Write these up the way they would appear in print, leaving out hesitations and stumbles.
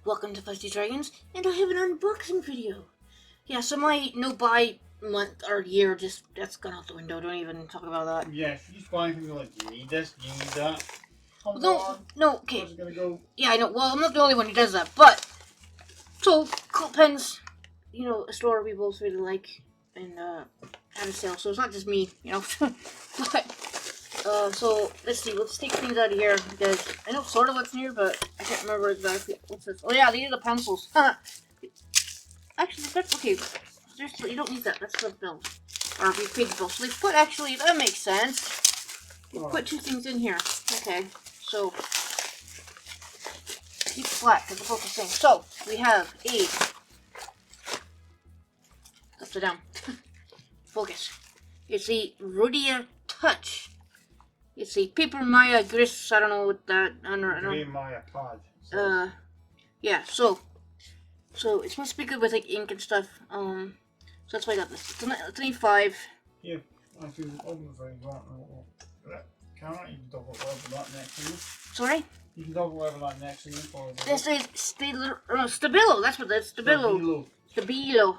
welcome to Fuzzy Dragons, and I have an unboxing video. Yeah, so my no-buy month or year that's gone out the window. Don't even talk about that. Yeah, if you just buy anything like, you need this, you need that. Come Well, on. no, okay. Where's it gonna go? Yeah, I know. Well, I'm not the only one who does that, but so Colt Pens, a store we both really like, and had a sale. So it's not just me, but. So let's see. Let's take things out of here because I know sort of what's in here, but I can't remember exactly what's this. Oh yeah, these are the pencils. Actually, that's okay. You don't need that. That's the bill, or we paid the bill. So they put that makes sense. They put two things in here. Okay, so keep it flat because it's focusing. So we have a upside down. Focus. It's a Rhodia Touch. It's a Paper Maya Gris. I don't know what that. I don't know. Maya Pod. Yeah. So it's supposed to be good with like ink and stuff. So that's why I got this. It's an A5. Yeah. If you open it very well, camera, you can double over that next to you. Sorry. You can double over that next to you for the. This is Stabilo. That's what that's Stabilo. Stabilo.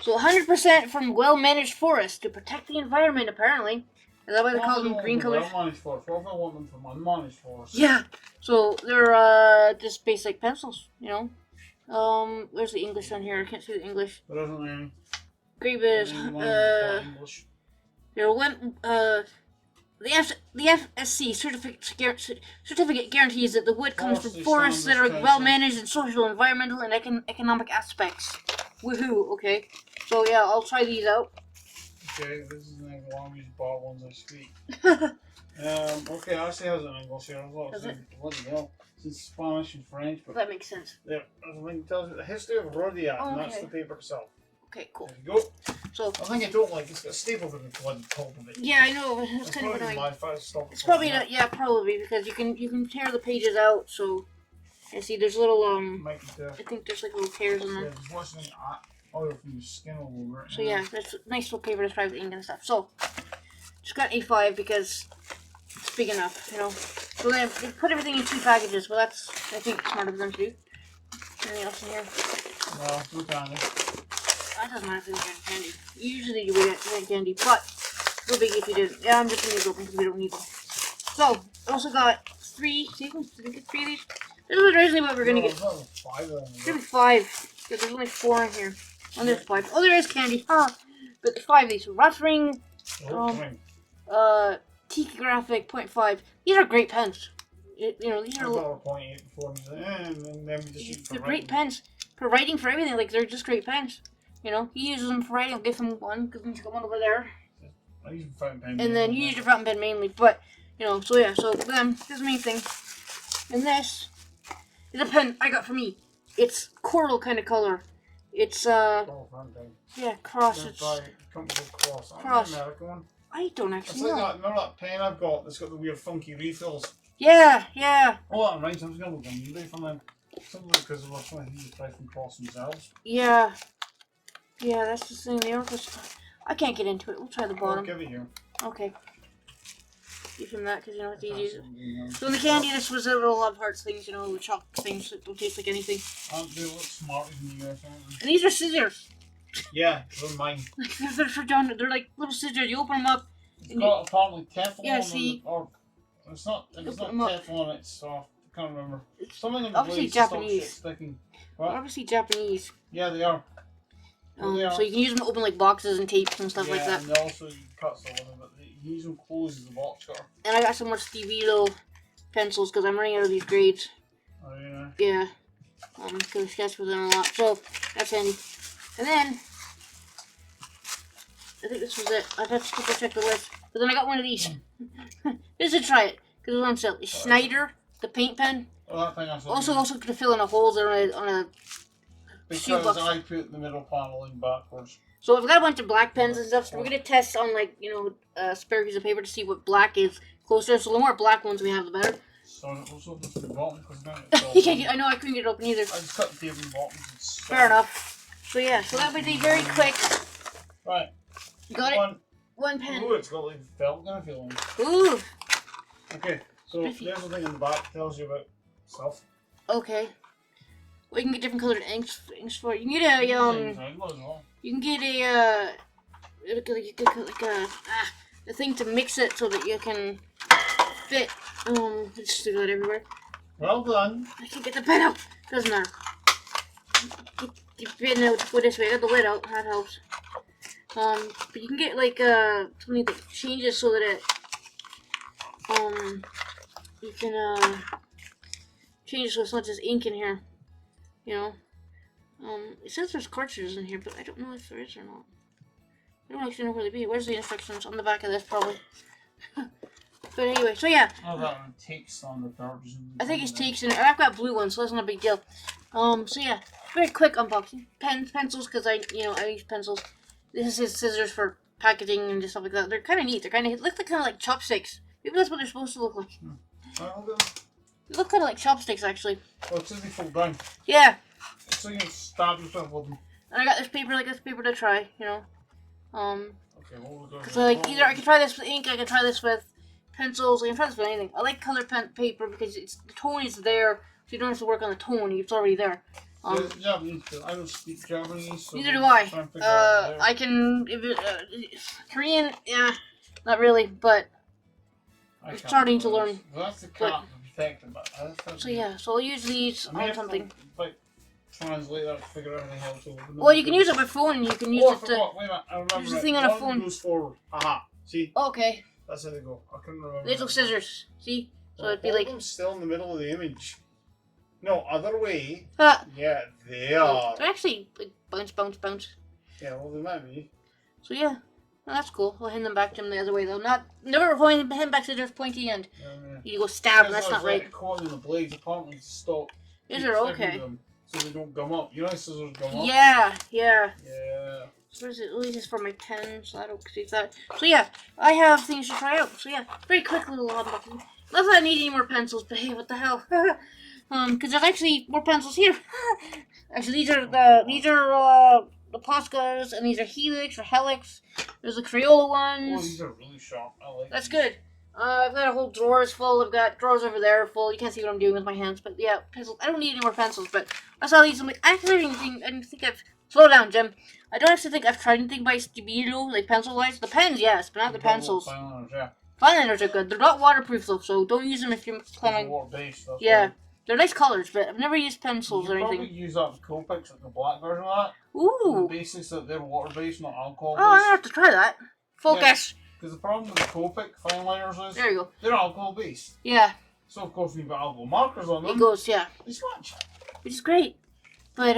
So 100% from well-managed forests to protect the environment. Apparently. Is that why they call them green colors? Well-managed forest. What if I want them from unmanaged forest? Yeah. So they're just basic pencils, Where's the English on here? I can't see the English. There isn't any. Great is English. there one the FSC certificate guarantees that the wood comes from forests that are well managed in social, environmental, and economic aspects. Woohoo! Okay. So yeah, I'll try these out. Okay, this is an long use bought ones I speak. Okay, actually has an English here. Does it? Bloody hell. It's Spanish and French, but That makes sense. there, it tells you the history of Rhodia, and that's Okay. the paper itself. Okay, cool. There you go. So I think I don't like it's got a staple in the bloody top of it. yeah, I know it's That's kind of probably annoying. my first stop. It's probably not. Yeah, probably because you can tear the pages out. So I see there's little Might be there. I think there's like little tears in Yeah, there. there's worse than oil from your skin all over it. So yeah, that's nice little paper to describe the ink and stuff. So just got A5 because it's big enough, So then they put everything in two packages. Well, that's I think smart of them to do. Anything else in here? No, no candy. That doesn't matter if you get candy. Usually you would get candy, but no biggie if you didn't. Yeah, I'm just gonna use open because we don't need them. So I also got three. See, did we get three of these? This was originally what we were gonna get. There's Maybe five, because there's only four in here. And there's five. Oh, there is candy. Huh. But there's five of these. Rattring, Tiki Graphic 0.5. These are great pens. These are they're great pens. For writing, for everything. Like, they're just great pens. He uses them for writing. I'll give him one, because he's got one over there. I use a fountain pen. And then you use your fountain pen mainly. But, so yeah. So, then, this is the main thing. And this is a pen I got for me. It's coral kind of color. It's yeah, cross. It's Cross. Cross. The American one. I don't It's actually like know. that. Remember that pen I've got that's got the weird funky refills? Yeah. Oh, that reminds me. I was gonna look on eBay for them. Something because of some of these buy from Cross themselves. Yeah, that's the thing. The orchestra. I can't get into it. We'll try the I'll bottom. give it here. Okay. Give him that because it's easy. So in the candy, this was a little love hearts things, the chocolate things that don't taste like anything. They look smarter than you guys. And these are scissors. Yeah, they're mine. They're for John. They're like little scissors. You open them up. It's got apparently Teflon Yeah, see. or it's not Teflon, it's soft. I can't remember. It's something in the obviously blades to stop Japanese. shit sticking. What? Obviously Japanese. Yeah, they are. So you can use them to open like boxes and tapes and stuff like that. And also you cut some of them, but you use them close as the box cutter. And I got some more Stabilo pencils because I'm running out of these grades. Oh yeah. Yeah. Because I sketch with them a lot. So that's handy. And then I think this was it. I had to triple check the list. But then I got one of these. Just to try it. Because it was on sale. It's Schneider, the paint pen. Oh, that thing I saw. Also could fill in the holes on a because I put the middle paneling backwards. So I've got a bunch of black pens and stuff. So we're gonna test on a spare piece of paper to see what black is closer. So the more black ones we have, the better. So also this the bottom because then it's Yeah, I know I couldn't get it open either. I just cut the tape in the bottom. Fair enough. So yeah, so that would be very quick. Right. Got it. One pen. Ooh, it's got like felt kind of feeling. Ooh. Okay, so Spiffy. there's the thing in the back that tells you about stuff. Okay. Well, you can get different colored inks for it. You can get you can get a thing to mix it so that you can fit. Just do that everywhere. Well done. I can't get the pen out. Doesn't matter. Get the pen out. Go this way. I got the lid out. That helps. But you can get like something that changes so that it you can change it so it's not just ink in here. You know. It says there's cartridges in here, but I don't know if there is or not. I don't actually know where they be. Where's the instructions? On the back of this, probably. But anyway, so yeah. Oh, that one takes on the cartridges. I think it's takes in it. I've got blue ones, so that's not a big deal. So yeah, very quick unboxing. Pens, pencils, because I use pencils. This is scissors for packaging and just stuff like that. They're kind of neat. They're kind of look like chopsticks. Maybe that's what they're supposed to look like. They look kind of like chopsticks, actually. Oh, it's they fold down. Yeah. So you can stab yourself with them. And I got this paper to try. You know. Okay, what we're doing. Cause like either I can try this with ink, I can try this with pencils, I can try this with anything. I like color pen paper because the tone is there, so you don't have to work on the tone. It's already there. Japanese. I don't speak Japanese. So neither do I. I can Korean, yeah, not really, but I'm starting to learn. Well, that's the cat effect about it. So yeah, so I'll use these on something. Like translate that, figure out how to. Well, you can use it on my phone, and you can use it to. Wait a minute, I remember. Use the thing on a phone. Goes forward. Aha. See. Okay. That's how they go. I couldn't remember. Little scissors. See. So it'd be like. Them still in the middle of the image. No, other way. Ah. Yeah, they are. They're actually like bounce. Yeah, well, they might be. So yeah, well, that's cool. We'll hand them back to him the other way though. Never hand back to their pointy end. Yeah. You go stab, and that's not right. Caught in the blades apparently to stop. Is there okay? Them so they don't gum up. You know, scissors gum up. Yeah. Yeah. So where's it? Oh, this is for my pen, so I don't see that. So yeah, I have things to try out. So yeah, very quick little unboxing. Not that I need any more pencils, but hey, what the hell? Because there's actually more pencils here. Actually, these are the Poscas, and these are Helix or Helix. There's the Crayola ones. Oh, these are really sharp. I like. That's these. good. I've got a whole drawers full. I've got drawers over there full. You can't see what I'm doing with my hands, but yeah, pencils. I don't need any more pencils, but I saw these. I'm like, I didn't think I've. Slow down, Jim. I don't actually think I've tried anything by Stabilo, like pencil-wise. The pens, yes, but not the pencils. Fineliners are good. They're not waterproof though, so don't use them if you're planning. Water-based. Yeah, they're nice colors, but I've never used pencils or anything. You probably use that Copics, like the black version of that. Ooh. The basis that they're water-based, not alcohol-based. Oh, I have to try that. Focus. Because the problem with the Copic fineliners is there you go. They're alcohol-based. Yeah. So of course we've got alcohol markers on them. It goes, yeah. They smudge. Which is great, but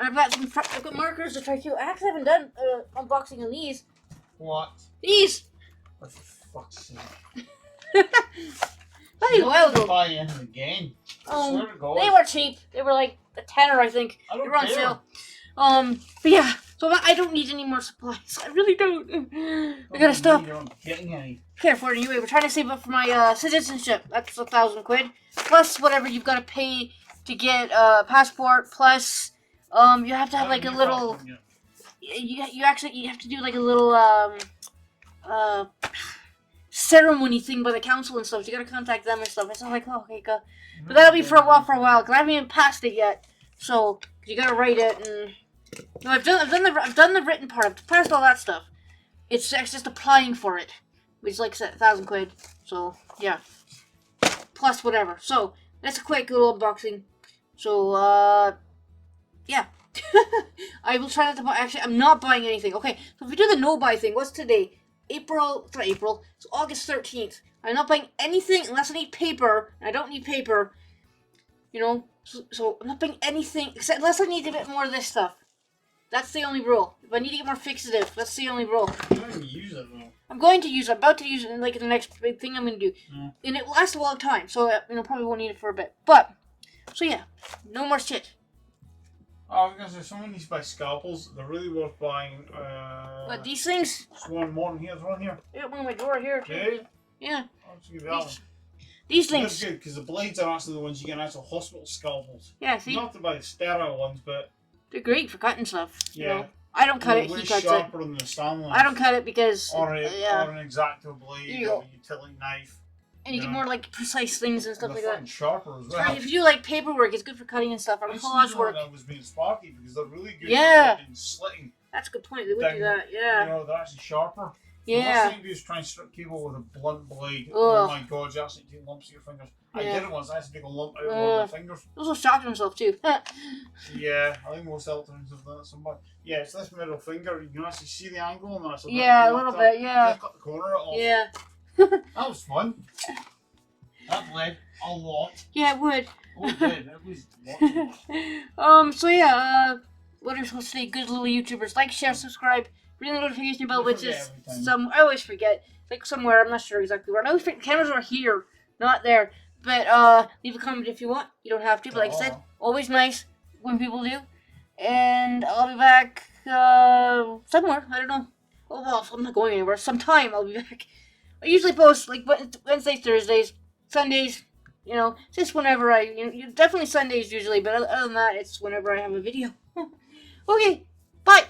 I've got markers to try too. I actually haven't done unboxing on these. What? These. Oh, for fuck's sake. That was a while ago. Buy in the game. I swear to God. They were cheap. They were like a tenner, I think. I don't they were on care. sale. But yeah. So I don't need any more supplies. I really don't. I gotta stop. You're not getting any. Can't afford it anyway. We're trying to save up for my citizenship. That's £1,000 quid. Plus whatever you've got to pay to get a passport. Plus, you have to have like a little. You have to do like a little ceremony thing by the council and stuff. You gotta contact them and stuff. It's not like, oh, okay, go. But that'll be for a while, because I haven't even passed it yet. So, 'cause you gotta write it and. No, I've done the written part. I've passed all that stuff. It's just applying for it, which is like £1,000 quid. So yeah, plus whatever. So that's a quick little unboxing. So yeah, I will try not to buy. Actually, I'm not buying anything. Okay, so if we do the no buy thing, what's today? It's not April. It's August 13th. I'm not buying anything unless I need paper. And I don't need paper. You know, so I'm not buying anything unless I need a bit more of this stuff. That's the only rule. If I need to get more fixative, that's the only rule. You don't even use it though. I'm going to use it. I'm about to use it in like the next big thing I'm going to do. Mm. And it lasts a long time, so probably won't need it for a bit. But, so yeah, no more shit. Oh, I was going to say, someone needs to buy scalpels. They're really worth buying. What, these things? There's one more in here. There's one here. I got one in my drawer here. Okay. Yeah. I'll just give you that one. These things. That's good, because the blades are actually the ones you get in actual hospital scalpels. Yeah, see? Not to buy the sterile ones, but... They're great for cutting stuff. Yeah. You know? I don't cut it, he cuts it. Sharper than the Stanley. I don't cut it because... Or an X-Acto blade, Here you or go. a utility knife. And you get more like precise things and stuff And like they're that. fucking sharper as well. Right, if you do like paperwork, it's good for cutting and stuff, or I used to collage use work. them when I was being sparky because they're really good Yeah. for fucking slitting. That's a good point. They would Down, do that. Yeah. You know, they're actually sharper. The Yeah. last thing you do is try and strip cable with a blunt blade. Ugh. Oh my god, you actually take lumps of your fingers. I Yeah. did it once, I had to take a lump out of one of my fingers. He also shocked himself too. Yeah, I think most electronics have done it somewhat. Yeah, it's this middle finger, you can actually see the angle and that's Yeah, a little bit, yeah. Just cut the corner off. Yeah. That was fun. That bled a lot. Yeah, it would. Oh, it did. It was lots of So yeah, what are we supposed to say? Good little YouTubers. Like, share, subscribe. Ring the notification bell, You which forget is every time. I always forget. It's like somewhere, I'm not sure exactly where. I always think cameras are here, not there. But leave a comment if you want. You don't have to, but like I said, always nice when people do. And I'll be back somewhere. I don't know. Oh well, I'm not going anywhere. Sometime I'll be back. I usually post like Wednesdays, Thursdays, Sundays. You know, just whenever definitely Sundays usually. But other than that, it's whenever I have a video. Okay, bye.